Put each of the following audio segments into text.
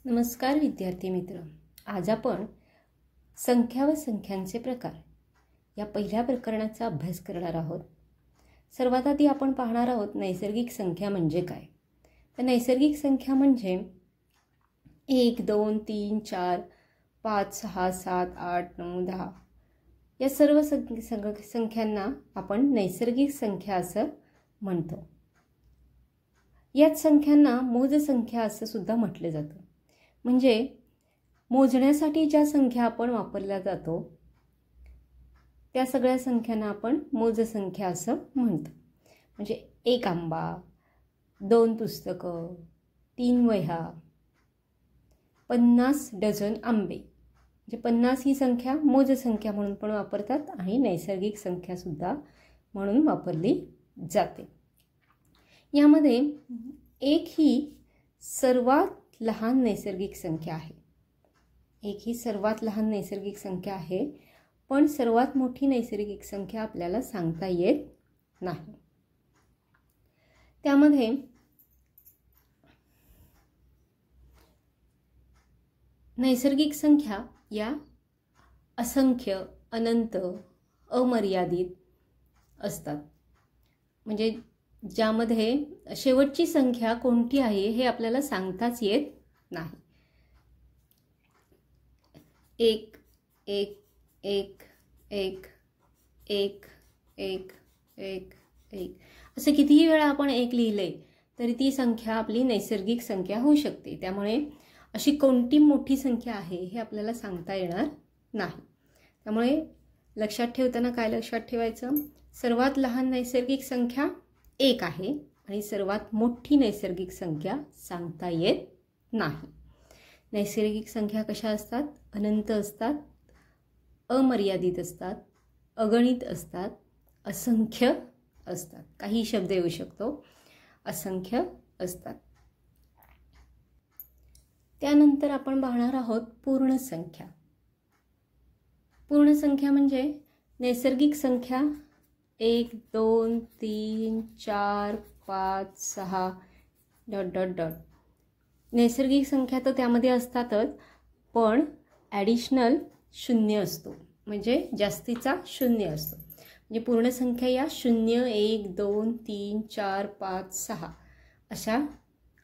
नमस्कार विद्यार्थी मित्र. आज आपण संख्या व संख्यांचे प्रकार या पहिल्या प्रकरणाचा अभ्यास करणार आहोत. सर्वात आधी आपण पाहणार आहोत नैसर्गिक संख्या म्हणजे काय. तर नैसर्गिक संख्या म्हणजे 1, 2, 3, 4, 5, 6, 7, 8, 9, 10 या सर्व संख्यांना आपण नैसर्गिक संख्या असं म्हणतो. याच संख्यांना मोज संख्या असं सुद्धा म्हटलं जातं. म्हणजे मोजण्यासाठी ज्या संख्या आपण वापरल्या जातो त्या सगळ्या संख्यांना आपण मोज संख्या असं म्हणतो. म्हणजे 1 आंबा, 2 पुस्तकं, 3 वह्या, 50 डझन आंबे. म्हणजे 50 ही संख्या मोज संख्या म्हणून पण वापरतात आणि नैसर्गिक संख्या सुद्धा म्हणून वापरली जाते. यामध्ये 1 ही सर्वात लहान नैसर्गिक संख्या आहे. 1 ही सर्वात लहान नैसर्गिक संख्या आहे, पण सर्वात मोठी नैसर्गिक संख्या आपल्याला सांगता येत नाही. त्यामध्ये नैसर्गिक संख्या या असंख्य, अनंत, अमर्यादित असतात. म्हणजे ज्यामध्ये शेवटची संख्या कोणती आहे हे आपल्याला सांगताच येत नाही. 1 1 1 1 1 1 1 1 असं कितीही वेळा आपण 1 लिहिले तरी ती संख्या आपली नैसर्गिक संख्या होऊ शकते. त्यामुळे अशी कोणती मोठी संख्या आहे हे आपल्याला सांगता येणार नाही. त्यामुळे लक्षात ठेवताना काय लक्षात ठेवायचं, सर्वात लहान नैसर्गिक संख्या 1 आहे आणि सर्वात मोठी नैसर्गिक संख्या सांगता येत नाही. नैसर्गिक संख्या कशा असतात? अनंत असतात, अमर्यादित असतात, अगणित असतात, असंख्य असतात. काही शब्द येऊ शकतो, असंख्य असतात. त्यानंतर आपण पाहणार आहोत पूर्ण संख्या. पूर्ण संख्या म्हणजे नैसर्गिक संख्या 1 2 3 4 5 6 ... नैसर्गिक संख्या तर त्यामध्ये असतातच, पण ॲडिशनल 0 असतो, म्हणजे जास्तीचा 0 असतो. म्हणजे पूर्ण संख्या या 0 1 2 3 4 5 6 अशा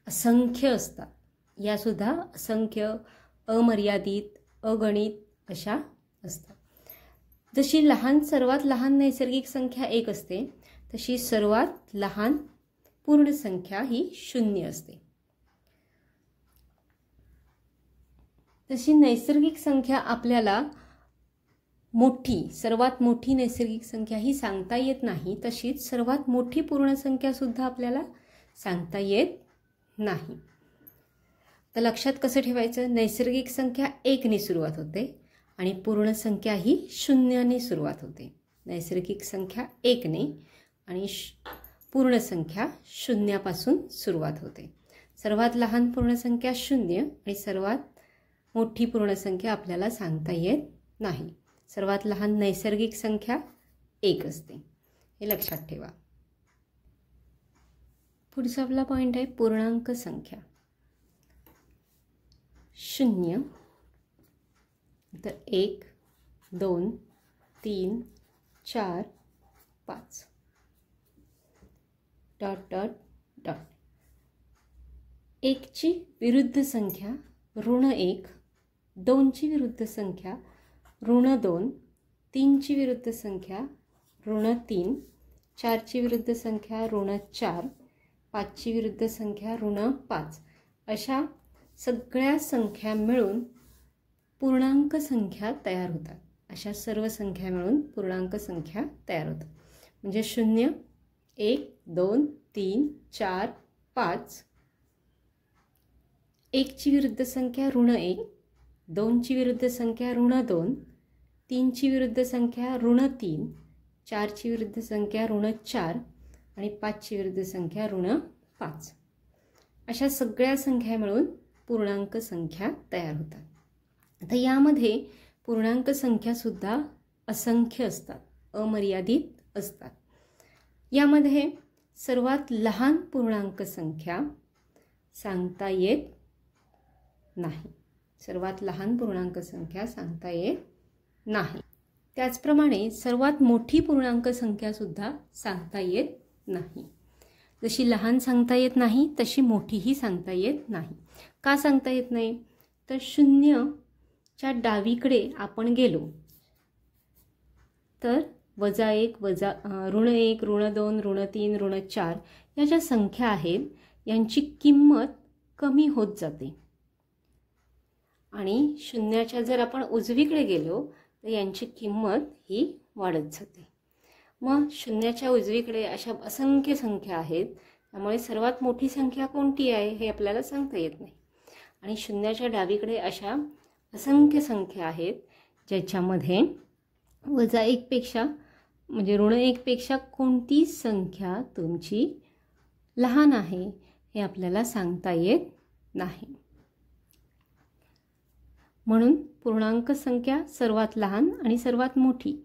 असंख्य असतात. यासुद्धा असंख्य, अमर्यादित, अगणित अशा असतात. जशी सर्वात लहान नैसर्गिक संख्या 1 असते, तशी सर्वात लहान पूर्ण संख्या ही 0 असते. तशी नैसर्गिक संख्या आपल्याला सर्वात मोठी नैसर्गिक संख्या ही सांगता येत नाही, तशीच सर्वात मोठी पूर्ण संख्या सुद्धा आपल्याला सांगता येत नाही. तर लक्षात कसं ठेवायचं, नैसर्गिक संख्या 1 ने सुरुवात होते आणि पूर्ण संख्या ही 0 ने सुरुवात होते. नैसर्गिक संख्या 1 ने आणि पूर्ण संख्या 0 पासून सुरुवात होते. सर्वात लहान पूर्ण संख्या 0 आणि सर्वात मोठी पूर्ण संख्या आपल्याला सांगता येत नाही. सर्वात लहान नैसर्गिक संख्या 1 असते, हे लक्षात ठेवा. पुढचा आपला पॉईंट आहे पूर्णांक संख्या. 0 तर 1 2 3 4 5 ... 1 ची विरुद्ध संख्या ऋण 1, 2 ची विरुद्ध संख्या ऋण 2, 3 ची विरुद्ध संख्या ऋण 3, 4 ची विरुद्ध संख्या ऋण 4, 5 ची विरुद्ध संख्या ऋण 5 अशा सगळ्या संख्या मिळून पूर्णांक संख्या तयार होतात. अशा सर्व संख्या मिळून पूर्णांक संख्या तयार होतात. म्हणजे 0 1 2 3 4 5, 1 ची विरुद्ध संख्या ऋण 1, 2 ची विरुद्ध संख्या ऋण 2, 3 ची विरुद्ध संख्या ऋण 3, 4 ची विरुद्ध संख्या ऋण 4 आणि 5 ची विरुद्ध संख्या ऋण 5 अशा सगळ्या संख्या मिळून पूर्णांक संख्या तयार होतात. आता यामध्ये पूर्णांक संख्या सुद्धा असंख्य असतात, अमर्यादित असतात. यामध्ये सर्वात लहान पूर्णांक संख्या सांगता येत नाही. सर्वात लहान पूर्णांक संख्या सांगता येत नाही. त्याचप्रमाणे सर्वात मोठी पूर्णांक संख्यासुद्धा सांगता येत नाही. जशी लहान सांगता येत नाही तशी मोठीही सांगता येत नाही. का सांगता येत नाही? तर शून्यच्या डावीकडे आपण गेलो तर -1 -1, -2, -3, -4 या ज्या संख्या आहेत यांची किंमत कमी होत जाते. आणि शून्याच्या जर आपण उजवीकडे गेलो तर यांची किंमत ही वाढत जाते. मग शून्याच्या उजवीकडे अशा असंख्य संख्या आहेत, त्यामुळे सर्वात मोठी संख्या कोणती आहे हे आपल्याला सांगता येत नाही. आणि शून्याच्या डावीकडे अशा असंख्य संख्या आहेत ज्याच्यामध्ये -1 पेक्षा म्हणजे -1 पेक्षा कोणती संख्या तुमची लहान आहे हे आपल्याला सांगता येत नाही. म्हणून पूर्णांक संख्या सर्वात लहान आणि सर्वात मोठी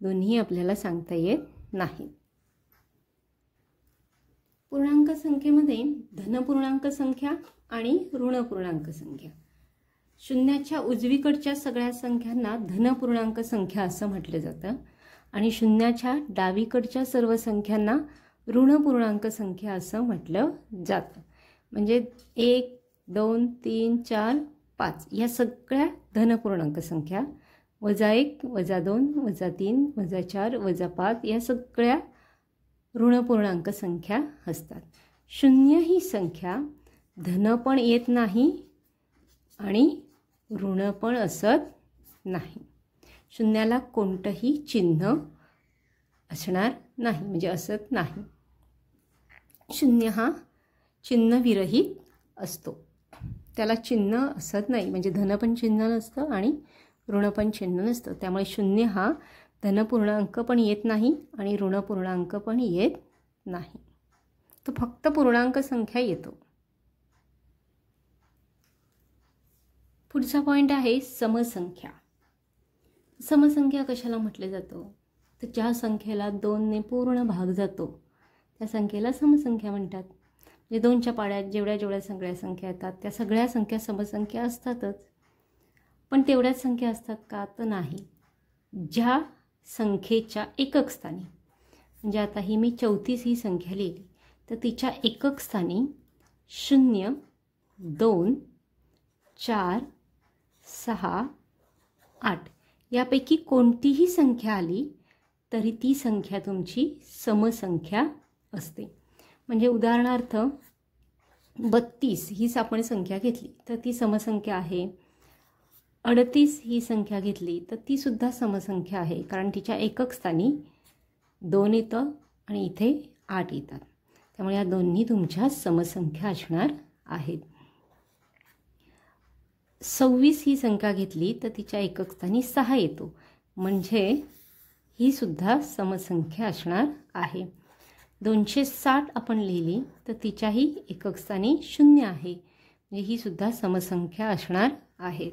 दोन्ही आपल्याला सांगता येत नाहीत. पूर्णांक संख्येमध्ये धनपूर्णांक संख्या आणि ऋणपूर्णांक संख्या. शून्याच्या उजवीकडच्या सगळ्या संख्यांना धनपूर्णांक संख्या असं म्हटलं जातं आणि शून्याच्या डावीकडच्या सर्व संख्यांना ऋणपूर्णांक संख्या असं म्हटलं जातं. म्हणजे 1, 2, 3, 4, 5 या सगळ्या धनपूर्णांक संख्या, -1, -2, -3, -4, -5 या सगळ्या ऋणपूर्णांक संख्या असतात. शून्य ही संख्या धन पण येत नाही आणि ऋण पण असत नाही. शून्याला कोणतंही चिन्ह असणार नाही, म्हणजे असत नाही. शून्य हा चिन्हविरहित असतो, त्याला चिन्ह असत नाही. म्हणजे धन पण चिन्ह नसतं आणि ऋण पण चिन्ह नसतं. त्यामुळे शून्य हा धनपूर्णांक पण येत नाही आणि ऋणपूर्णांक पण येत नाही. तो फक्त पूर्णांक संख्या येतो. पुढचा पॉईंट आहे समसंख्या. समसंख्या कशाला म्हटलं जातं? तर ज्या संख्येला 2ने पूर्ण भाग जातो त्या संख्येला समसंख्या म्हणतात. म्हणजे 2च्या पाड्यात जेवढ्या सगळ्या संख्या येतात त्या सगळ्या संख्या समसंख्या असतातच. पण तेवढ्याच संख्या असतात का? तर नाही. ज्या संख्येच्या एकक स्थानी, म्हणजे आता ही मी 34 ही संख्या लिहिली तर तिच्या एकक स्थानी 0, 2, 4, 6, 8 यापैकी कोणतीही संख्या आली तरी ती संख्या तुमची समसंख्या असते. म्हणजे उदाहरणार्थ 32 हीच आपण संख्या घेतली तर ती समसंख्या आहे. 38 ही संख्या घेतली तर ती सुद्धा समसंख्या आहे, कारण तिच्या एकक स्थानी 2 येतं आणि इथे 8 येतात. त्यामुळे या दोन्ही तुमच्या समसंख्या असणार आहेत. 26 ही संख्या घेतली तर तिच्या एकक स्थानी 6 येतो, म्हणजे ही सुद्धा समसंख्या असणार आहे. 260 आपण लिहिली तर तिच्याही एकक स्थानी 0 आहे, म्हणजे ही सुद्धा समसंख्या असणार आहे.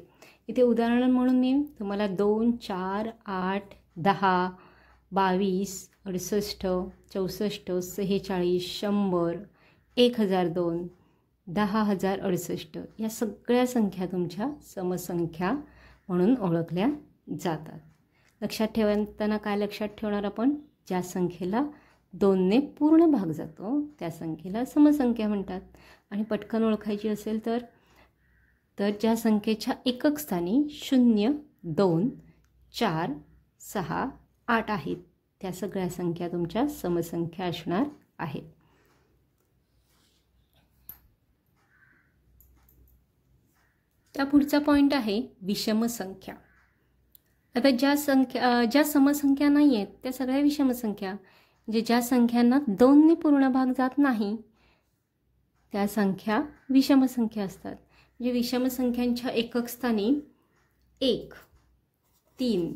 इथे उदाहरण म्हणून मी तुम्हाला 2, 4, 8, 10, 22, 68, 64, 46, 100, 1002, 10,068 या सगळ्या संख्या तुमच्या समसंख्या म्हणून ओळखल्या जातात. लक्षात ठेवताना काय लक्षात ठेवणार आपण? ज्या संख्येला 2ने पूर्ण भाग जातो त्या संख्येला समसंख्या म्हणतात. आणि पटकन ओळखायची असेल तर ज्या संख्येच्या एकक स्थानी 0, 2, 4, 6, 8 आहेत त्या सगळ्या संख्या तुमच्या समसंख्या असणार आहेत. त्या पुढचा पॉईंट आहे विषमसंख्या. आता ज्या समसंख्या नाही आहेत त्या सगळ्या विषमसंख्या. म्हणजे ज्या संख्यांना 2ने पूर्ण भाग जात नाही त्या संख्या विषमसंख्या असतात. म्हणजे विषमसंख्यांच्या एकक स्थानी 1, 3,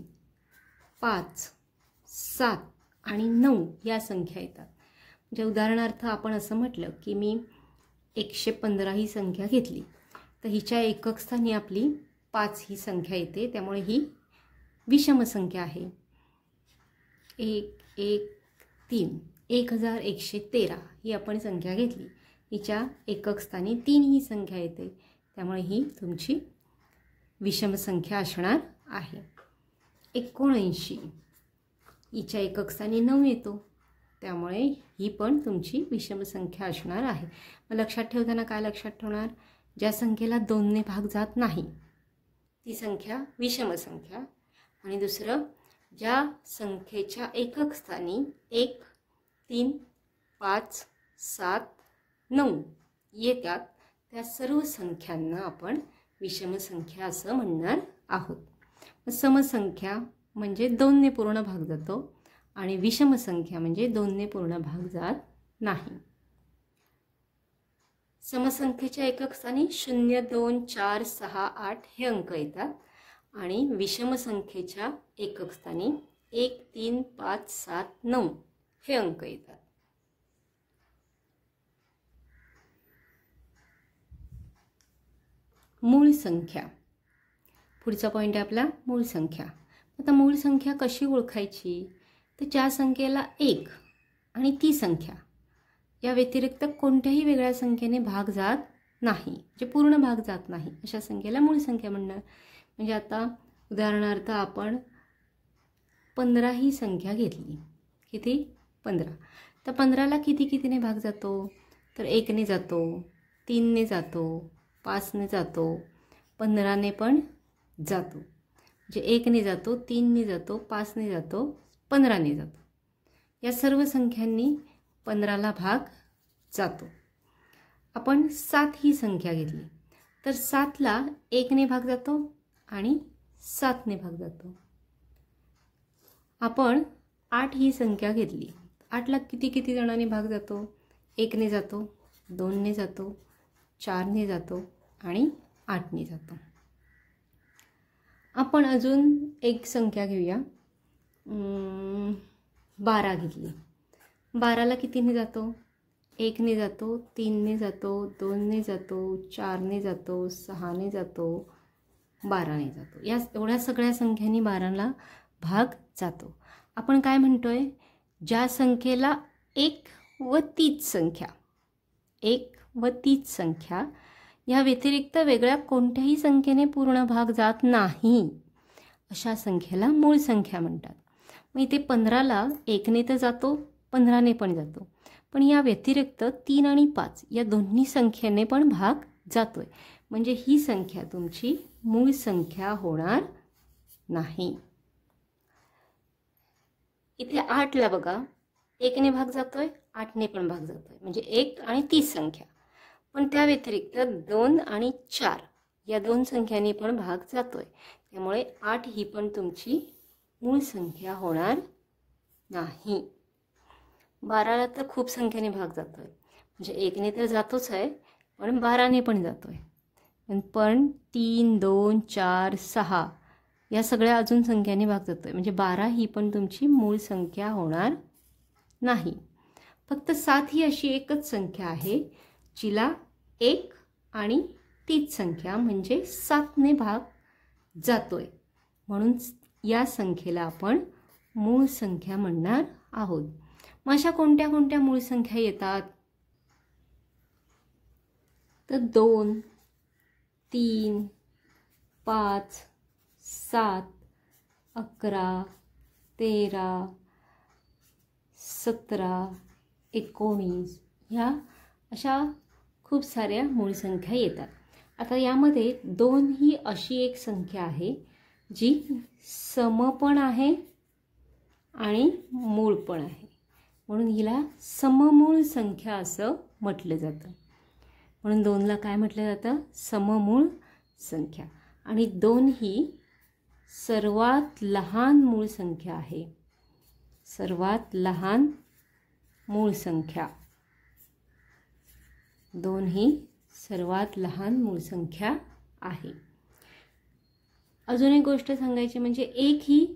5, 7 आणि 9 या संख्या येतात. म्हणजे उदाहरणार्थ आपण असं म्हटलं की मी 115 ही संख्या घेतली तर हिच्या एकक स्थानी आपली 5 ही संख्या येते, त्यामुळे ही विषमसंख्या आहे. 1, 1, 3, 1113 ही आपण संख्या घेतली, हिच्या एकक स्थानी 3 ही संख्या येते, त्यामुळे ही तुमची विषम संख्या असणार आहे. 79 हिच्या एकक स्थानी 9 येतो, त्यामुळे ही पण तुमची विषम संख्या असणार आहे. मग लक्षात ठेवताना काय लक्षात ठेवणार? ज्या संख्येला 2ने भाग जात नाही ती संख्या विषम संख्या, आणि दुसरं ज्या संख्येच्या एकक स्थानी 1, 3, 5, 7, 9 येतात त्या सर्व संख्यांना आपण विषम संख्या असं म्हणणार आहोत. समसंख्या म्हणजे 2ने पूर्ण भाग जातो आणि विषम संख्या म्हणजे 2ने पूर्ण भाग जात नाही. समसंख्येच्या एकक स्थानी 0, 2, 4, 6, 8 हे अंक येतात आणि विषम संख्येच्या एकक स्थानी 1, 3, 5, 7, 9 हे अंक येतात. मूळ संख्या, पुढचा पॉईंट आहे आपला मूळ संख्या. आता मूळ संख्या कशी ओळखायची? तर ज्या संख्येला 1 आणि ती संख्या या व्यतिरिक्त कोणत्याही वेगळ्या संख्येने भाग जात नाही, जे पूर्ण भाग जात नाही, अशा संख्येला मूळ संख्या म्हणणार. म्हणजे आता उदाहरणार्थ आपण 15 ही संख्या घेतली. किती? 15. तर 15ला कितीने भाग जातो? तर 1ने जातो, 3ने जातो, 5ने जातो, 15ने पण जातो. म्हणजे 1ने जातो, 3ने जातो, 5ने जातो, 15ने जातो. या सर्व संख्यांनी 15ला भाग जातो. आपण 7 ही संख्या घेतली तर 7ला 1ने भाग जातो आणि 7ने भाग जातो. आपण 8 ही संख्या घेतली, 8ला किती जणांनी भाग जातो? 1ने जातो, 2ने जातो, 4ने जातो आणि 8ने जातो. आपण अजून एक संख्या घेऊया, 12 घेतली. 12ला कितीने जातो? 1ने जातो, 3ने जातो, 2ने जातो, 4ने जातो, 6ने जातो, 12ने जातो. या एवढ्या सगळ्या संख्यांनी 12ला भाग जातो. आपण काय म्हणतोय? ज्या संख्येला 1 व तीच संख्या, 1 व तीच संख्या या व्यतिरिक्त वेगळ्या कोणत्याही संख्येने पूर्ण भाग जात नाही अशा संख्येला मूळ संख्या म्हणतात. मग इथे 15ला 1ने तर जातो, 15ने पण जातो, पण या व्यतिरिक्त 3 आणि 5 या दोन्ही संख्येने पण भाग जातोय. म्हणजे ही संख्या तुमची मूळ संख्या होणार नाही. इथे 8ला बघा, 1ने भाग जातोय, 8ने पण भाग जातोय, म्हणजे 1 आणि 30 संख्या. पण त्या व्यतिरिक्त 2 आणि 4 या दोन संख्यांनी पण भाग जातोय, त्यामुळे 8 ही पण तुमची मूळ संख्या होणार नाही. 12ला तर खूप संख्येने भाग जातोय, म्हणजे 1ने तर जातोच आहे, पण 12ने पण जातोय. पण 3, 2, 4, 6 या सगळ्या अजून संख्यांनी भाग जातोय, म्हणजे 12 ही पण तुमची मूळ संख्या होणार नाही. फक्त 7 ही अशी एकच संख्या आहे जिला 1 आणि तीच संख्या म्हणजे 7ने भाग जातोय, म्हणून या संख्येला आपण मूळ संख्या म्हणणार आहोत. मग अशा कोणत्या कोणत्या मूळ संख्या येतात? तर 2, 3, 5, 7, 11, 13, 17, 19 ह्या अशा खूप साऱ्या मूळ संख्या येतात. आता यामध्ये 2 ही अशी एक संख्या आहे जी सम पण आहे आणि मूळ पण आहे, म्हणून हिला सममूळ संख्या असं म्हटलं जातं. म्हणून 2ला काय म्हटलं जातं? सममूळ संख्या. आणि 2 ही सर्वात लहान मूळ संख्या आहे, सर्वात लहान मूळ संख्या. 2 ही सर्वात लहान मूळ संख्या आहे. अजून एक गोष्ट सांगायची म्हणजे 1 ही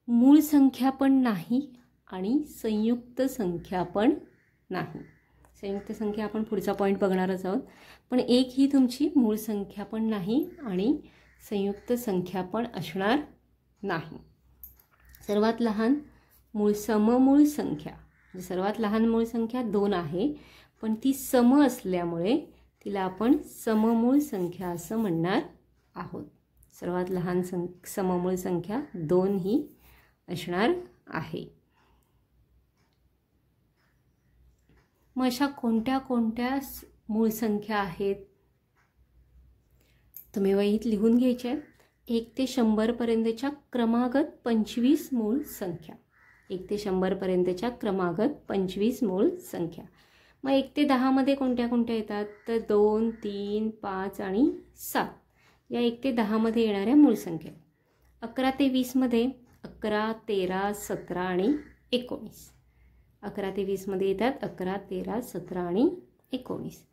मूळ संख्या पण नाही आणि संयुक्त संख्या पण नाही. संयुक्त संख्या आपण पुढचा पॉईंट बघणारच आहोत, पण 1 ही तुमची मूळ संख्या पण नाही आणि संयुक्त संख्या पण असणार नाही. सर्वात लहान सममूळ संख्या, सर्वात लहान मूळ संख्या 2 आहे, पण ती सम असल्यामुळे तिला आपण सममूळ संख्या असं म्हणणार आहोत. सर्वात लहान सममूळ संख्या 2 ही असणार आहे. मग अशा कोणत्या कोणत्या मूळ संख्या आहेत तुम्ही वहीत लिहून घ्यायच्या. 1 ते 100 पर्यंतच्या क्रमागत 25 मूळ संख्या. 1 ते 100 पर्यंतच्या क्रमागत 25 मूळ संख्या. मग 1 ते 10 मध्ये कोणत्या कोणत्या येतात तर 2, 3, 5 आणि 7 या 1 ते 10 मध्ये येणाऱ्या मूळ संख्या. 11 ते 20 मध्ये 11, 13, 17 आणि 19. 11 ते 20 मध्ये येतात 11, 13, 17 आणि 19.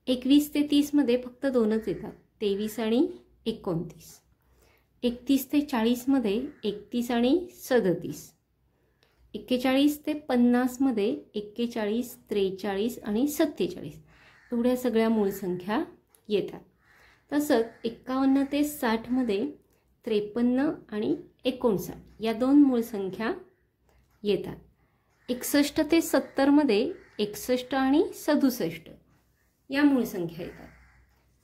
21 ते 30 मध्ये फक्त 2च येतात 23 आणि 29. 31 ते 40 मध्ये 31 आणि 37. 41 ते 50 मध्ये 41, 43 आणि 47 एवढ्या सगळ्या मूळ संख्या येतात. तसंच 51 ते 60 मध्ये 53 आणि 59 या 2 मूळ संख्या येतात. 61 ते 70 मध्ये 61 आणि 67 या मूळ संख्या येतात.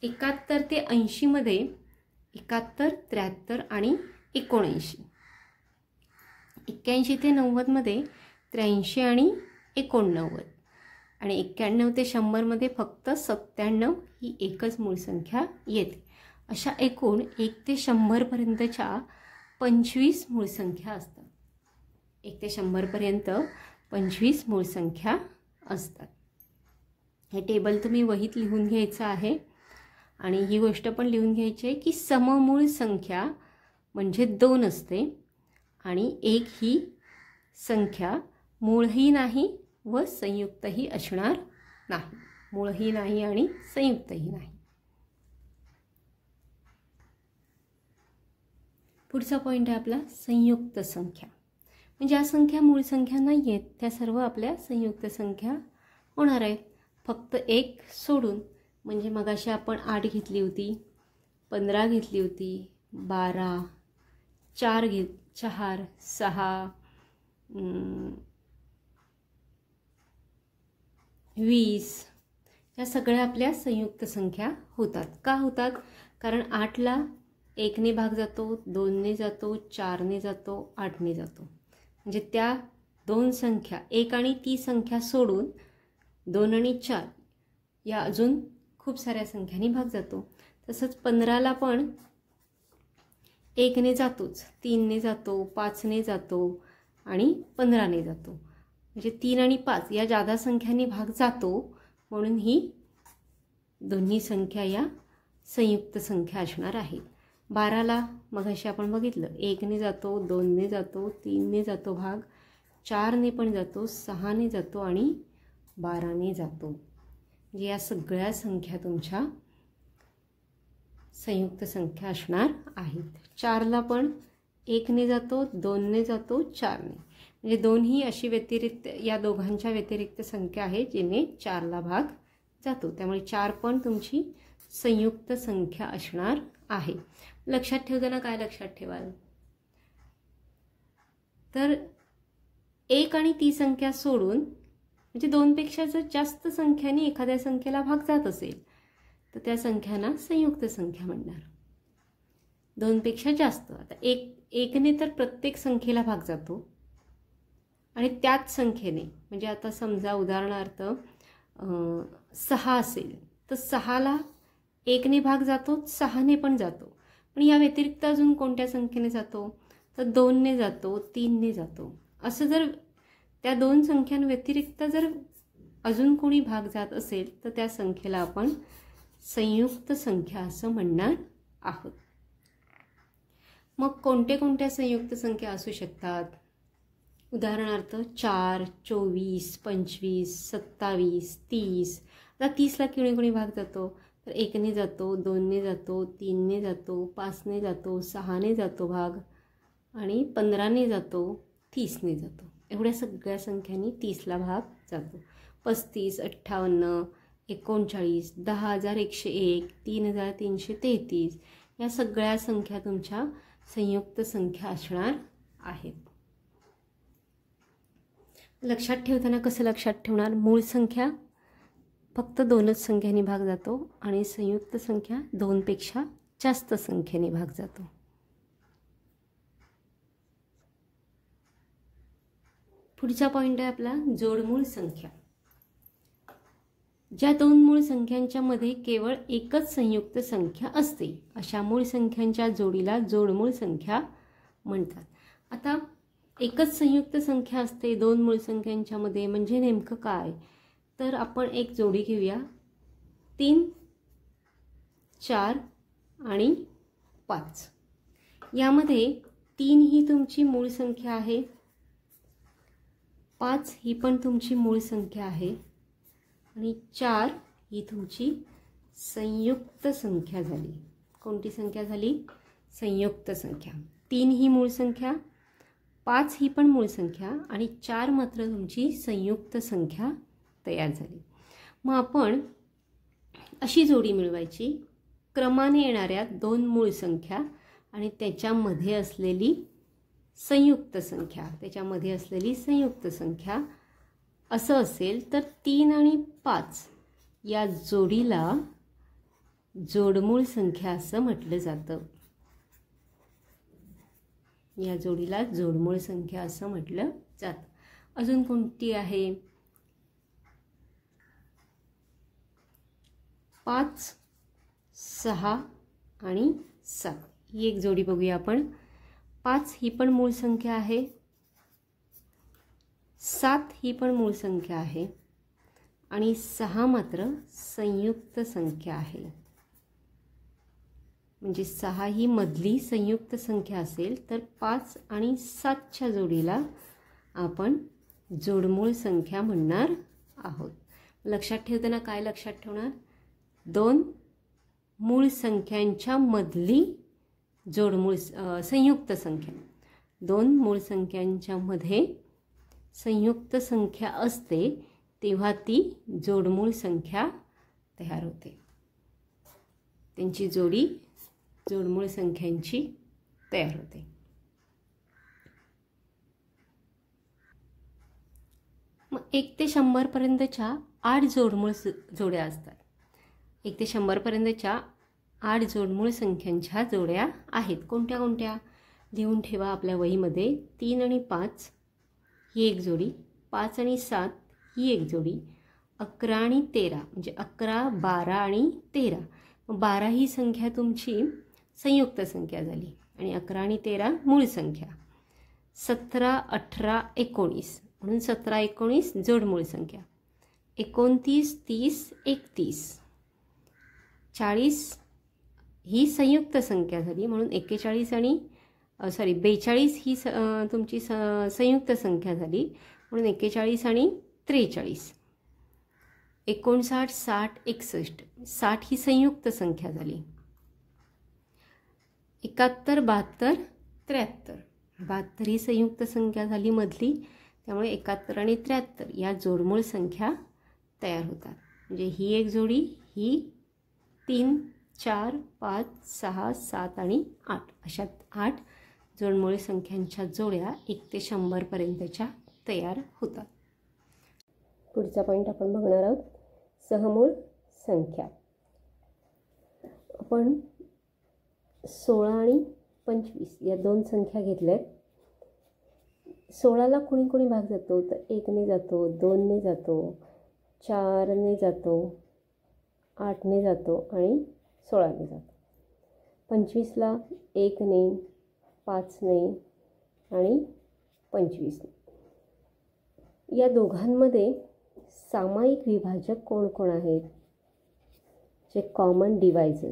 71 ते 80 मध्ये 71, 73 आणि 79. 81 ते 90 मध्ये 83 आणि 89 आणि 91 ते 100 मध्ये फक्त 97 ही एकच मूळ संख्या येते. अशा एकूण 1 ते 100 पर्यंतच्या 25 मूळ संख्या असतात. 1 ते 100 पर्यंत 25 मूळ संख्या असतात. हे टेबल तुम्ही वहीत लिहून घ्यायचं आहे आणि ही गोष्ट पण लिहून घ्यायची आहे की सममूळ संख्या म्हणजे 2 असते आणि 1 ही संख्या मूळही नाही व संयुक्तही असणार नाही. मूळही नाही आणि संयुक्तही नाही. पुढचा पॉईंट आहे आपला संयुक्त संख्या. म्हणजे ज्या संख्या मूळ संख्या नाही आहेत त्या सर्व आपल्या संयुक्त संख्या होणार आहेत. फक्त एक सोडून. म्हणजे मगाशी आपण 8 घेतली होती, 15 घेतली होती, 12, 4, 6, 20 या सगळ्या आपल्या संयुक्त संख्या होतात. का होतात? कारण 8ला 1ने भाग जातो, 2ने जातो, 4ने जातो, 8ने जातो. म्हणजे त्या 2 संख्या 1 आणि ती संख्या सोडून 2 आणि 4 या अजून खूप साऱ्या संख्यांनी भाग जातो. तसंच 15ला पण 1ने जातोच, 3ने जातो, 5ने जातो आणि 15ने जातो. म्हणजे 3 आणि 5 या जादा संख्यांनी भाग जातो म्हणून ही दोन्ही संख्या या संयुक्त संख्या असणार आहेत. 12ला मगाशी आपण बघितलं 1ने जातो, 2ने जातो, 3ने जातो भाग, 4ने पण जातो, 6ने जातो आणि 12ने जातो. म्हणजे या सगळ्या संख्या तुमच्या संयुक्त संख्या असणार आहेत. 4ला पण 1ने जातो, 2ने जातो, 4ने. म्हणजे 2 ही अशी व्यतिरिक्त या दोघांच्या व्यतिरिक्त संख्या आहे जिने 4ला भाग जातो. त्यामुळे 4 पण तुमची संयुक्त संख्या असणार आहे. लक्षात ठेवताना काय लक्षात ठेवाल तर 1 आणि ती संख्या सोडून म्हणजे 2 पेक्षा जर जास्त संख्याने एखाद्या संख्येला भाग जात असेल तर त्या संख्यांना संयुक्त संख्या म्हणणार. 2 पेक्षा जास्त. आता 1ने तर प्रत्येक संख्येला भाग जातो आणि त्याच संख्येने म्हणजे आता समजा उदाहरणार्थ 6 असेल तर 6ला 1ने भाग जातो, 6ने पण जातो. पण या व्यतिरिक्त अजून कोणत्या संख्येने जातो तर 2ने जातो, 3ने जातो. असं जर त्या 2 संख्यांव्यतिरिक्त जर अजून कोणी भाग जात असेल तर त्या संख्येला आपण संयुक्त संख्या असं म्हणणार आहोत. मग कोणत्या संयुक्त संख्या असू शकतात? उदाहरणार्थ 4, 24, 25, 27, 30. आता 30ला कोणी भाग जातो तर 1ने जातो, 2ने जातो, 3ने जातो, 5ने जातो, 6ने जातो भाग आणि 15ने जातो, 30ने जातो. एवढ्या सगळ्या संख्यांनी 30ला भाग जातो. 35, 58, 39, 10,101, 3,333 या सगळ्या संख्या तुमच्या संयुक्त संख्या असणार आहेत. लक्षात ठेवताना कसं लक्षात ठेवणार? मूळ संख्या फक्त 2च संख्यांनी भाग जातो आणि संयुक्त संख्या 2पेक्षा जास्त संख्येने भाग जातो. पुढचा पॉईंट आहे आपला जोडमूळ संख्या. ज्या 2 मूळ संख्यांच्या मध्ये केवळ एकच संयुक्त संख्या असते अशा मूळ संख्यांच्या जोडीला जोडमूळ संख्या म्हणतात. आता एकच संयुक्त संख्या असते 2 मूळ संख्यांच्या मध्ये म्हणजे नेमकं काय, तर आपण एक जोडी घेऊया. 3, 4 आणि 5. यामध्ये 3 ही तुमची मूळ संख्या आहे, 5 ही पण तुमची मूळ संख्या आहे आणि 4 ही तुमची संयुक्त संख्या झाली. कोणती संख्या झाली? संयुक्त संख्या. 3 ही मूळ संख्या, 5 ही पण मूळ संख्या आणि 4 मात्र तुमची संयुक्त संख्या तयार झाली. मग आपण अशी जोडी मिळवायची, क्रमाने येणाऱ्या 2 मूळ संख्या आणि त्याच्यामध्ये असलेली संयुक्त संख्या, असं असेल तर 3 आणि 5 या जोडीला जोडमूळ संख्या असं म्हटलं जातं. या जोडीला जोडमूळ संख्या असं म्हटलं जातं. अजून कोणती आहे? 5, 6 आणि 7 ही एक जोडी बघूया आपण. 5 ही पण मूळ संख्या आहे, 7 ही पण मूळ संख्या आहे आणि 6 मात्र संयुक्त संख्या आहे. म्हणजे 6 ही मधली संयुक्त संख्या असेल तर 5 आणि 7च्या जोडीला आपण जोडमूळ संख्या म्हणणार आहोत. लक्षात ठेवताना काय लक्षात ठेवणार? 2 मूळ संख्यांच्या मधली जोडमूळ संयुक्त संख्या. 2 मूळ संख्यांच्या मध्ये संयुक्त संख्या असते तेव्हा ती जोडमूळ संख्या तयार होते. त्यांची जोडी जोडमूळ संख्यांची तयार होते. मग 1 ते 100 पर्यंतच्या 8 जोडमूळ जोड्या असतात. 1 ते 100 पर्यंतच्या 8 जोडमूळ संख्यांच्या जोड्या आहेत. कोणत्या कोणत्या लिहून ठेवा आपल्या वहीमध्ये. 3 आणि 5 ही एक जोडी, 5 आणि 7 ही एक जोडी, 11 आणि 13 म्हणजे 11, 12 आणि 13. 12 ही संख्या तुमची संयुक्त संख्या झाली आणि 11 आणि 13 मूळ संख्या. 17, 18, 19 म्हणून 17, 19 जोडमूळ संख्या. 29, 30, 31, 40 ही संयुक्त संख्या झाली म्हणून 42 ही तुमची संयुक्त संख्या झाली म्हणून 41 आणि 43. 59, 60, 61, 60 ही संयुक्त संख्या झाली. 71, 72, 73, 72 ही संयुक्त संख्या झाली मधली, त्यामुळे 71 आणि 73 या जोडमूळ संख्या तयार होतात. म्हणजे ही एक जोडी, ही 3, 4, 5, 6, 7 आणि 8 अशा 8 जोडमूळ संख्यांच्या जोड्या 1 ते 100 पर्यंतच्या तयार होतात. पुढचा पॉईंट आपण बघणार आहोत सहमूळ संख्या. आपण 16 आणि 25 या 2 संख्या घेतल्यात. 16ला कोणी कोणी भाग जातो तर 1ने जातो, 2ने जातो, 4ने जातो, 8ने जातो आणि 16ने जातो. 25ला 1ने, 5ने आणि 25ने. या दोघांमध्ये सामायिक विभाजक कोण कोण आहेत? जे कॉमन डिवायझर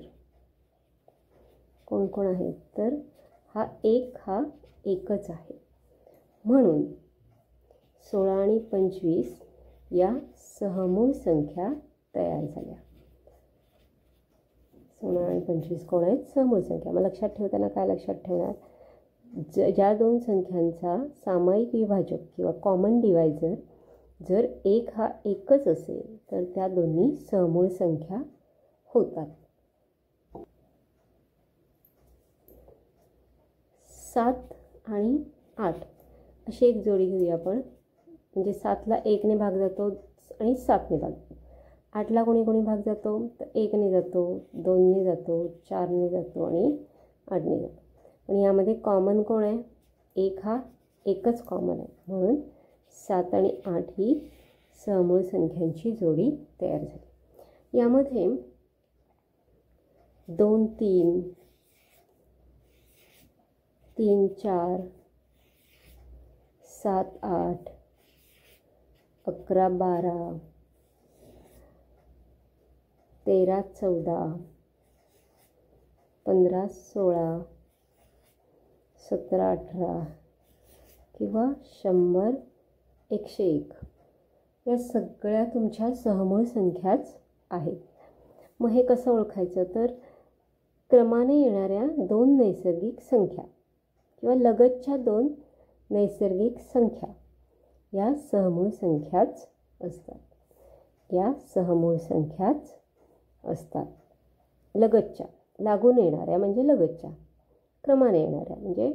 कोण कोण आहेत? तर हा एकच आहे. म्हणून 16 आणि 25 या सहमूळ संख्या तयार झाल्या. 16 आणि 25 कोण आहेत? सहमूळ संख्या. मग लक्षात ठेवताना काय लक्षात ठेवणार? ज्या 2 संख्यांचा सामायिक विभाजक किंवा कॉमन डिवायझर जर हा एकच असेल तर त्या दोन्ही सहमूळ संख्या होतात. 7 आणि 8 अशी एक जोडी घेऊया आपण. म्हणजे 7ला 1ने भाग जातो आणि 7ने भाग जातो. 8ला कोणी कोणी भाग जातो तर 1ने जातो, 2ने जातो, 4ने जातो आणि 8ने जातो. पण यामध्ये कॉमन कोण आहे? 1 हा एकच कॉमन आहे, म्हणून 7 आणि 8 ही सहमूळ संख्यांची जोडी तयार झाली. यामध्ये 2 3, 3 4, 7 8, 11 12, 13 14, 15 16, 17 18 किंवा 100 101 या सगळ्या तुमच्या सहमूळ संख्याच आहेत. मग हे कसं ओळखायचं? तर क्रमाने येणाऱ्या 2 नैसर्गिक संख्या किंवा लगतच्या 2 नैसर्गिक संख्या या सहमूळ संख्याच असतात. या सहमूळ संख्याच असतात. लगतच्या, लागून येणाऱ्या म्हणजे लगतच्या, क्रमाने येणाऱ्या म्हणजे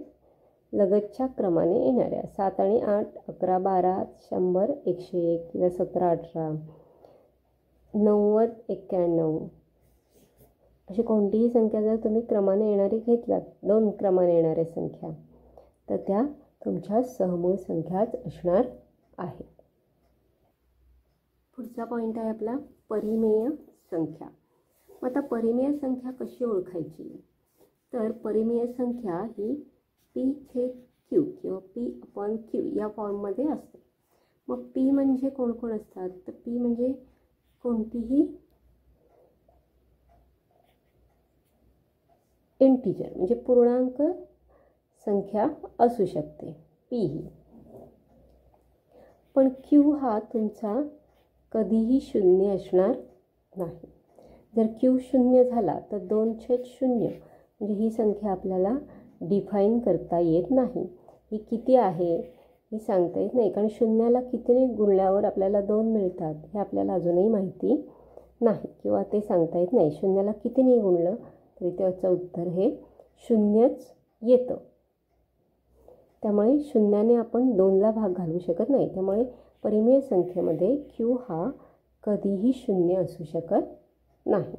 लगतच्या क्रमाने येणाऱ्या. 7 आणि 8, 11 12, 100 101 किंवा 17 18, 90 91 अशी कोणतीही संख्या जर तुम्ही क्रमाने येणारी घेतलात, 2 क्रमाने येणाऱ्या संख्या, तर त्या तुमच्या सहमूळ संख्याच असणार आहेत. पुढचा पॉईंट आहे आपला परिमेय संख्या. मग आता परिमेय संख्या कशी ओळखायची? तर परिमेय संख्या ही P/Q किंवा P/Q या फॉर्ममध्ये असते. मग P म्हणजे कोण असतात? तर P म्हणजे कोणतीही इंटिजर म्हणजे पूर्णांक संख्या असू शकते P ही. पण Q हा तुमचा कधीही शून्य असणार नाही. जर Q शून्य झाला तर 2/0 म्हणजे ही संख्या आपल्याला डिफाईन करता येत नाही. ही किती आहे ही सांगता येत नाही, कारण शून्याला कितीने गुणल्यावर आपल्याला 2 मिळतात हे आपल्याला अजूनही माहिती नाही किंवा ते सांगता येत नाही. शून्याला कितीने गुणलं तरी त्याचं उत्तर हे शून्यच येतं. त्यामुळे शून्याने आपण 2ला भाग घालू शकत नाही. त्यामुळे परिमेय संख्येमध्ये Q हा कधीही शून्य असू शकत नाही.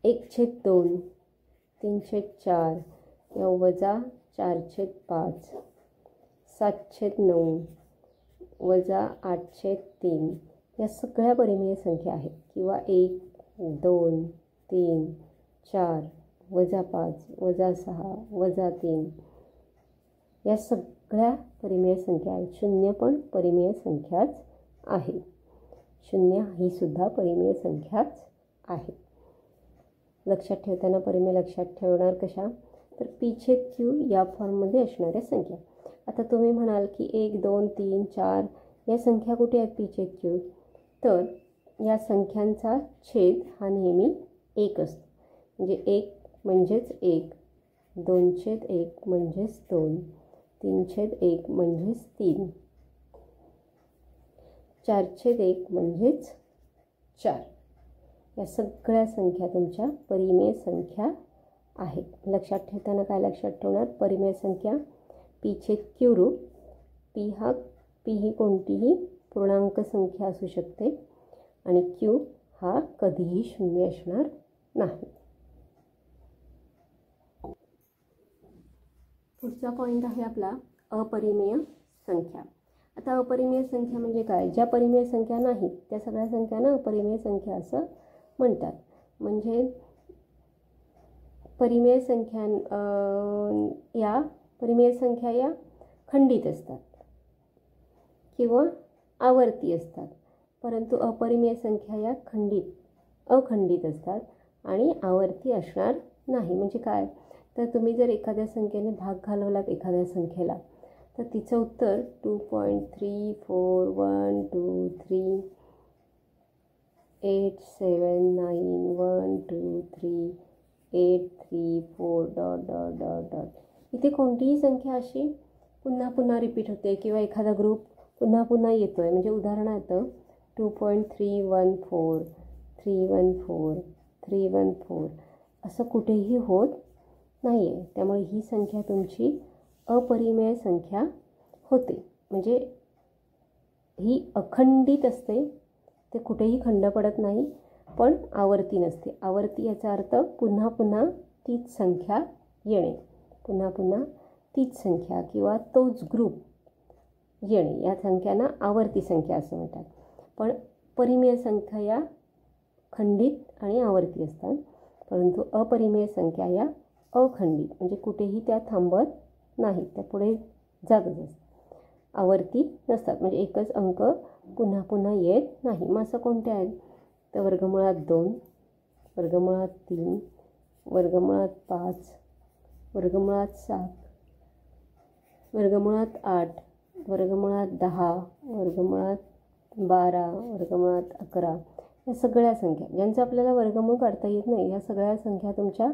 1/2, 3/4 किंवा -4/5, 7/9 -8/3 या सगळ्या परिमेय संख्या आहेत. किंवा 1 2 3 4 -5 -6 -3 या सगळ्या परिमेय संख्या आहेत. 0 पण परिमेय संख्याच आहे. 0 ही सुद्धा परिमेय संख्याच आहे. लक्षात ठेवताना परिमेय लक्षात ठेवणार कशा? तर P/Q या फॉर्ममध्ये असणाऱ्या संख्या. आता तुम्ही म्हणाल की 1 2 3 4 या संख्या कुठे आहेत P/Q? तर या संख्यांचा छेद हा नेहमी 1 असतो. म्हणजे 1 म्हणजेच 1, 2/1 म्हणजेच 2, 3/1 म्हणजेच 3, 4/1 म्हणजेच 4. या सगळ्या संख्या तुमच्या परिमेय संख्या आहेत. लक्षात ठेवताना काय लक्षात ठेवणार? परिमेय संख्या P/Q रूप. P ही कोणतीही पूर्णांक संख्या असू शकते आणि Q हा कधीही शून्य असणार नाही. पुढचा पॉईंट आहे आपला अपरिमेय संख्या. आता अपरिमेय संख्या म्हणजे काय? ज्या परिमेय संख्या नाहीत त्या सगळ्या संख्यांना अपरिमेय संख्या असं म्हणतात. म्हणजे परिमेय संख्या या खंडित असतात किंवा आवर्ती असतात. परंतु अपरिमेय संख्या या अखंडित असतात आणि आवर्ती असणार नाही. म्हणजे काय? तर तुम्ही जर एखाद्या संख्येने भाग घालवलात एखाद्या संख्येला तर तिचं उत्तर 2.34123 8 7 9 1 2 3 8 3 4 ... इथे कोणतीही संख्या अशी पुन्हा पुन्हा रिपीट होते किंवा एखादा ग्रुप पुन्हा पुन्हा येतो आहे. म्हणजे उदाहरणार्थ 2.314 314 314 असं कुठेही होत नाही आहे. त्यामुळे ही संख्या तुमची अपरिमेय संख्या होते. म्हणजे ही अखंडित असते, ते कुठेही खंड पडत नाही, पण आवर्ती नसते. आवर्ती याचा अर्थ पुन्हा पुन्हा तीच संख्या येणे, पुन्हा पुन्हा तीच संख्या किंवा तोच ग्रुप येणे, या संख्यांना आवर्ती संख्या असं म्हणतात. पण परिमेय संख्या या खंडित आणि आवर्ती असतात, परंतु अपरिमेय संख्या या अखंडित, म्हणजे कुठेही त्या थांबत नाहीत, त्या पुढे जातच असतात, आवर्ती नसतात, म्हणजे एकच अंक पुन्हा पुन्हा येत नाही. मग असं कोणते आहेत तर वर्गमुळात 2, वर्गमुळात 3, वर्गमुळात 5, वर्गमुळात 7, वर्गमुळात 8, वर्गमुळात 10, वर्गमुळात 12, वर्गमुळात 11, या सगळ्या संख्या ज्यांचं आपल्याला वर्गमूळ काढता येत नाही, या सगळ्या संख्या तुमच्या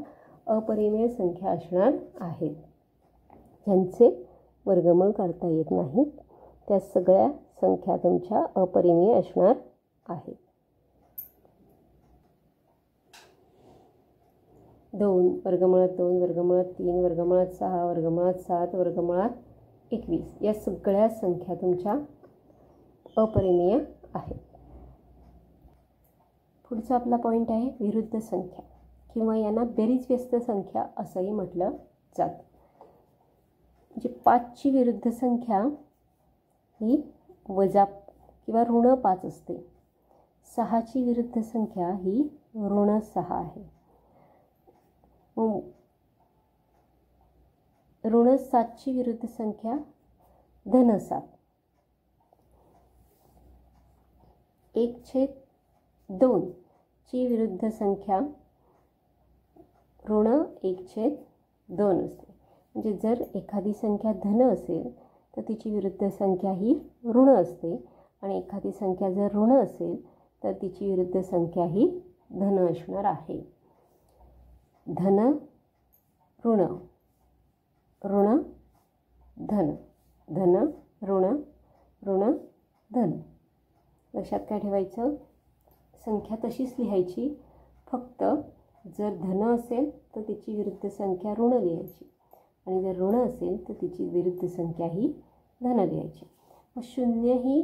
अपरिमेय संख्या असणार आहेत. ज्यांचे वर्गमूळ काढता येत नाहीत त्या सगळ्या संख्या तुमच्या अपरिमेय असणार आहेत. 2, वर्गमुळात 2, वर्गमुळात 3, वर्गमुळात 6, वर्गमुळात 7, वर्गमुळात 21, या सगळ्या संख्या तुमच्या अपरिमेय आहेत. पुढचा आपला पॉईंट आहे विरुद्ध संख्या, किंवा यांना बेरीज व्यस्त संख्या असंही म्हटलं जातं. म्हणजे 5ची विरुद्ध संख्या ही वजा किंवा ऋण 5 असते. 6ची विरुद्ध संख्या ही ऋण 6 आहे. ऋण 7ची विरुद्ध संख्या धन 7. 1/2 ची विरुद्ध संख्या ऋण 1/2 असते. म्हणजे जर एखादी संख्या धन असेल तर तिची विरुद्ध संख्या ही ऋण असते, आणि एखादी संख्या जर ऋण असेल तर तिची विरुद्ध संख्या ही धन असणार आहे. धन ऋण, ऋण धन, धन ऋण, ऋण धन. लक्षात काय ठेवायचं, संख्या तशीच लिहायची, फक्त जर धन असेल तर तिची विरुद्ध संख्या ऋण लिहायची, आणि जर ऋण असेल तर तिची विरुद्ध संख्या ही धन लिहायची. मग 0 ही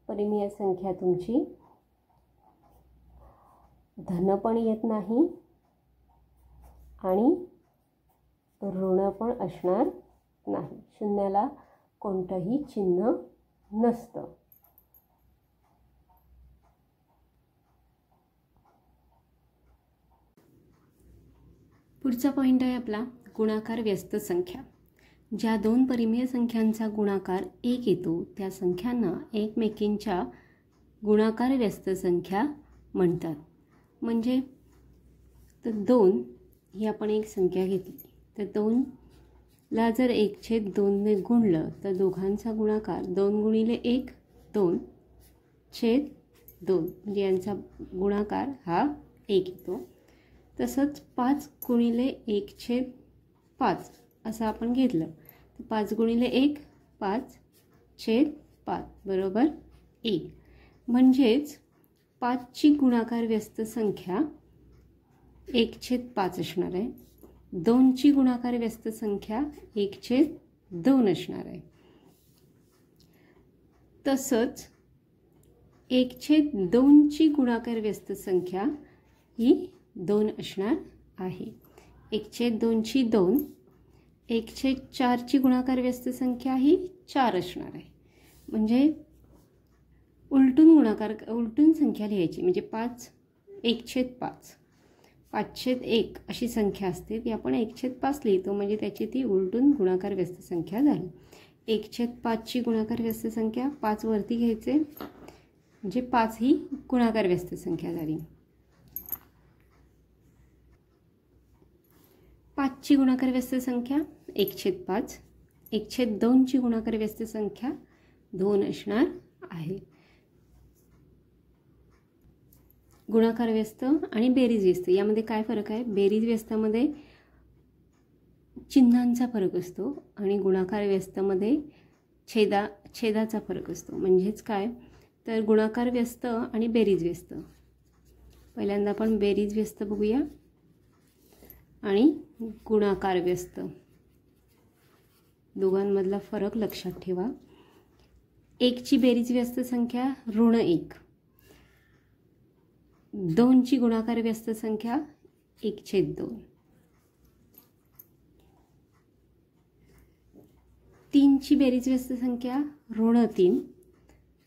परिमेय संख्या तुमची धन पण येत नाही आणि ऋण पण असणार नाही. 0ला कोणतंही चिन्ह नसतं. पुढचा पॉईंट आहे आपला गुणाकार व्यस्त संख्या. ज्या 2 परिमेय संख्यांचा गुणाकार 1 येतो त्या संख्यांना एकमेकींच्या गुणाकार व्यस्त संख्या म्हणतात. म्हणजे तर 2 ही आपण एक संख्या घेतली, तर 2ला जर 1/2ने गुणलं तर दोघांचा गुणाकार 2 गुणिले 1 2/2, म्हणजे यांचा गुणाकार हा 1 येतो. तसंच 5 गुणिले 1/5 असं आपण घेतलं तर 5 गुणिले 1 5/5 बरोबर 1. म्हणजेच 5ची गुणाकार व्यस्त संख्या 1/5 असणार आहे. 2ची गुणाकार व्यस्त संख्या 1/2 असणार आहे. तसंच 1/2ची गुणाकार व्यस्त संख्या ही 2 असणार आहे. 1/2ची 2, 1/4ची गुणाकार व्यस्त संख्या ही 4 असणार आहे. म्हणजे उलटून संख्या लिहायची, म्हणजे 5 1/5, 5/1 अशी संख्या असते ती आपण 1/5 लिहितो, म्हणजे त्याची ती उलटून गुणाकार व्यस्त संख्या झाली. 1/5ची गुणाकार व्यस्त संख्या 5 वरती घ्यायचे, म्हणजे 5 ही गुणाकार व्यस्त संख्या झाली. 5ची गुणाकार व्यस्त संख्या 1/5, 1/2ची गुणाकार व्यस्त संख्या 2 असणार आहे. गुणाकार व्यस्त आणि बेरीज व्यस्त यामध्ये काय फरक आहे? बेरीज व्यस्तामध्ये चिन्हांचा फरक असतो आणि गुणाकार व्यस्तमध्ये छेदाचा फरक असतो. म्हणजेच काय तर गुणाकार व्यस्त आणि बेरीज व्यस्त. पहिल्यांदा आपण बेरीज व्यस्त बघूया आणि गुणाकार व्यस्त, दोघांमधला फरक लक्षात ठेवा. 1ची बेरीज व्यस्त संख्या ऋण 1, 2ची गुणाकार व्यस्त संख्या 1/2, 3ची बेरीज व्यस्त संख्या ऋण 3,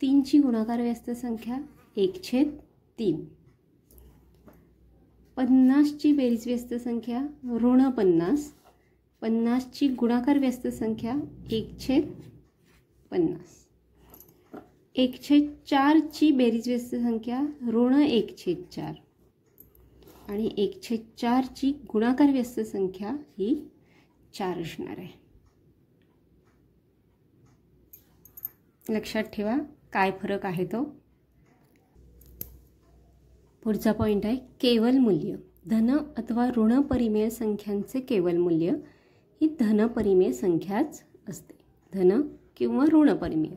3ची गुणाकार व्यस्त संख्या 1/3, 50ची बेरीज व्यस्त संख्या ऋण 50, 50ची गुणाकार व्यस्त संख्या 1/50, 1/4ची बेरीज व्यस्त संख्या ऋण 1/4 आणि 1/4ची गुणाकार व्यस्त संख्या ही 4 असणार आहे. लक्षात ठेवा काय फरक आहे तो. पुढचा पॉइंट आहे केवल मूल्य. धन अथवा ऋण परिमेय संख्यांचे केवल मूल्य ही धन परिमेय संख्याच असते. धन किंवा ऋण परिमेय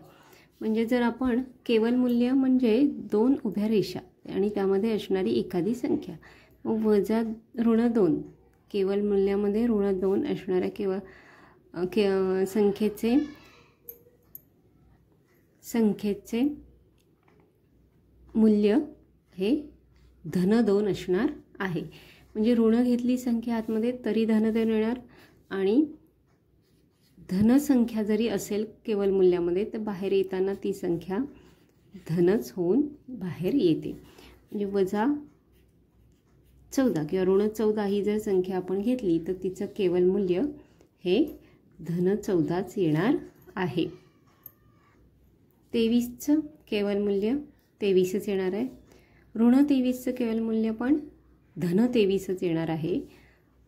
म्हणजे जर आपण केवल मूल्य म्हणजे 2 उभ्या रेषा आणि त्यामध्ये असणारी एखादी संख्या, वजा ऋण 2, केवल मूल्यामध्ये ऋण 2 असणाऱ्या केवळ संख्येचे मूल्य हे धन 2 असणार आहे. म्हणजे ऋण घेतली संख्या आतमध्ये तरी धन 2 येणार आणि धनसंख्या जरी असेल केवल मूल्यामध्ये तर बाहेर येताना ती संख्या धनच होऊन बाहेर येते. म्हणजे वजा 14 किंवा ऋण 14 ही जर संख्या आपण घेतली तर तिचं केवल मूल्य हे धन 14च येणार आहे. 23चं केवल मूल्य 23च येणार आहे. ऋण 23चं केवल मूल्य पण धन 23च येणार आहे.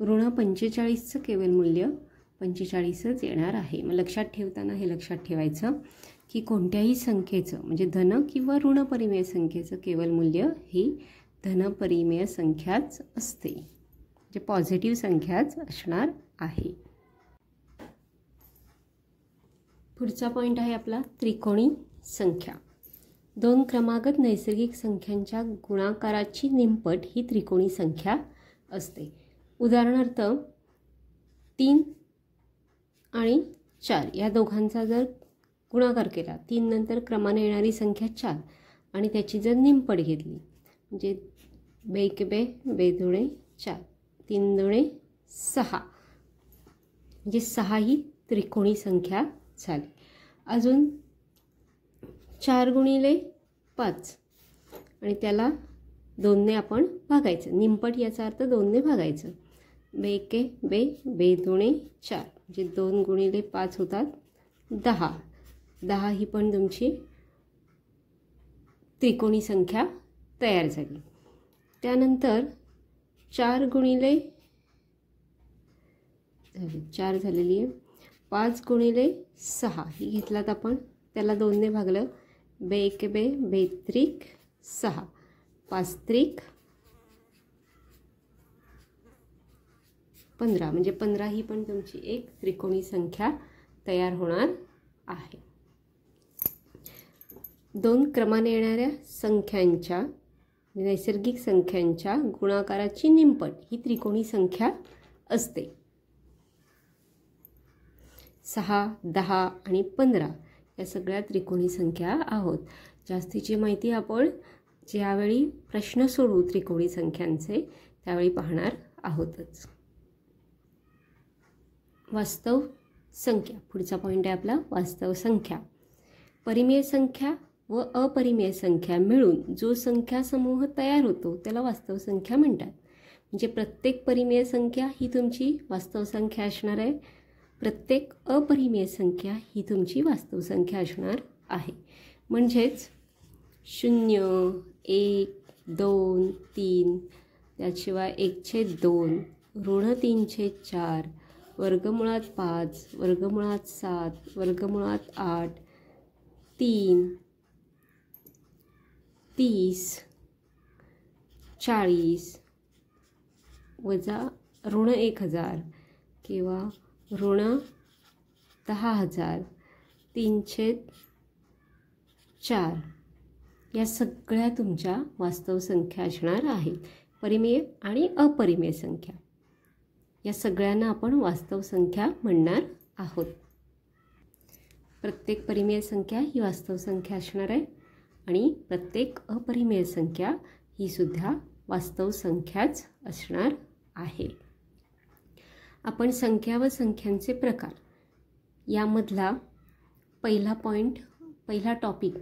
ऋण 45चं केवल मूल्य 45च येणार आहे. मग लक्षात ठेवताना हे लक्षात ठेवायचं की कोणत्याही संख्येचं म्हणजे धन किंवा ऋण परिमेय संख्येचं केवल मूल्य ही धन परिमेय संख्याच असते, म्हणजे पॉझिटिव्ह संख्याच असणार आहे. पुढचा पॉइंट आहे आपला त्रिकोणी संख्या. 2 क्रमागत नैसर्गिक संख्यांच्या गुणाकाराची निमपट ही त्रिकोणी संख्या असते. उदाहरणार्थ 3 आणि 4 या दोघांचा जर गुणाकार केला, 3 नंतर क्रमाने येणारी संख्या 4 आणि त्याची जर निमपट घेतली म्हणजे 2 × 2 2 दुणे 4 3 दुणे 6 म्हणजे 6 ही त्रिकोणी संख्या झाली. अजून 4 × 5 आणि त्याला 2 ने आपण भागायचं. निमपट याचा अर्थ 2 ने भागायचं. 2 × 2 2 दुणे 4 म्हणजे 2 × 5 होतात 10. 10 ही पण तुमची त्रिकोणी संख्या तयार झाली. त्यानंतर 4 × 4 झालेली आहे. 5 × 6 ही घेतलात आपण, त्याला 2 ने भागलं. 2 × 2 2 त्रिक 6 5 त्रिक 15 म्हणजे 15 ही पण तुमची एक त्रिकोणी संख्या तयार होणार आहे. 2 क्रमाने येणाऱ्या संख्यांच्या नैसर्गिक संख्यांच्या गुणाकाराची निमपट ही त्रिकोणी संख्या असते. 6 10 आणि 15 या सगळ्या त्रिकोणी संख्या आहोत. जास्तीची माहिती आपण ज्यावेळी प्रश्न सोडवू त्रिकोणी संख्यांचे त्यावेळी पाहणार आहोतच. वास्तव संख्या पुढचा पॉइंट आहे आपला वास्तव संख्या. परिमेय संख्या व अपरिमेय संख्या मिळून जो संख्या समूह तयार होतो त्याला वास्तव संख्या म्हणतात. म्हणजे प्रत्येक परिमेय संख्या ही तुमची वास्तव संख्या असणार आहे. प्रत्येक अपरिमेय संख्या ही तुमची वास्तव संख्या असणार आहे. म्हणजेच 0 1 2 3 त्याशिवाय 1/2 ऋण 3/4 वर्गमुळात 5 वर्गमुळात 7 वर्गमुळात 8 3 30 40 वजा ऋण 1000 किंवा ऋण 10,000 3/4 या सगळ्या तुमच्या वास्तव संख्या असणार आहेत. परिमेय आणि अपरिमेय संख्या या सगळ्यांना आपण वास्तव संख्या म्हणणार आहोत. प्रत्येक परिमेय संख्या ही वास्तव संख्या असणार आहे आणि प्रत्येक अपरिमेय संख्या ही सुद्धा वास्तव संख्याच असणार आहे. आपण संख्या व संख्यांचे प्रकार यामधला पहिला टॉपिक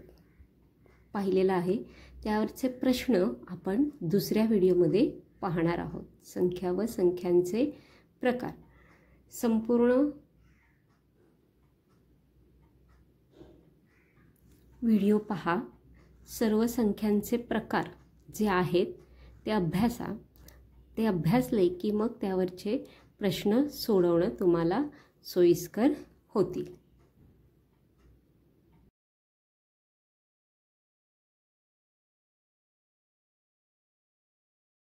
पाहिलेला आहे. त्यावरचे प्रश्न आपण दुसऱ्या व्हिडिओमध्ये पाहणार आहोत. संख्या व संख्यांचे प्रकार संपूर्ण व्हिडिओ पहा. सर्व संख्यांचे प्रकार जे आहेत ते अभ्यासा. ते अभ्यासले की मग त्यावरचे प्रश्न सोडवणं तुम्हाला सोयीस्कर होतील.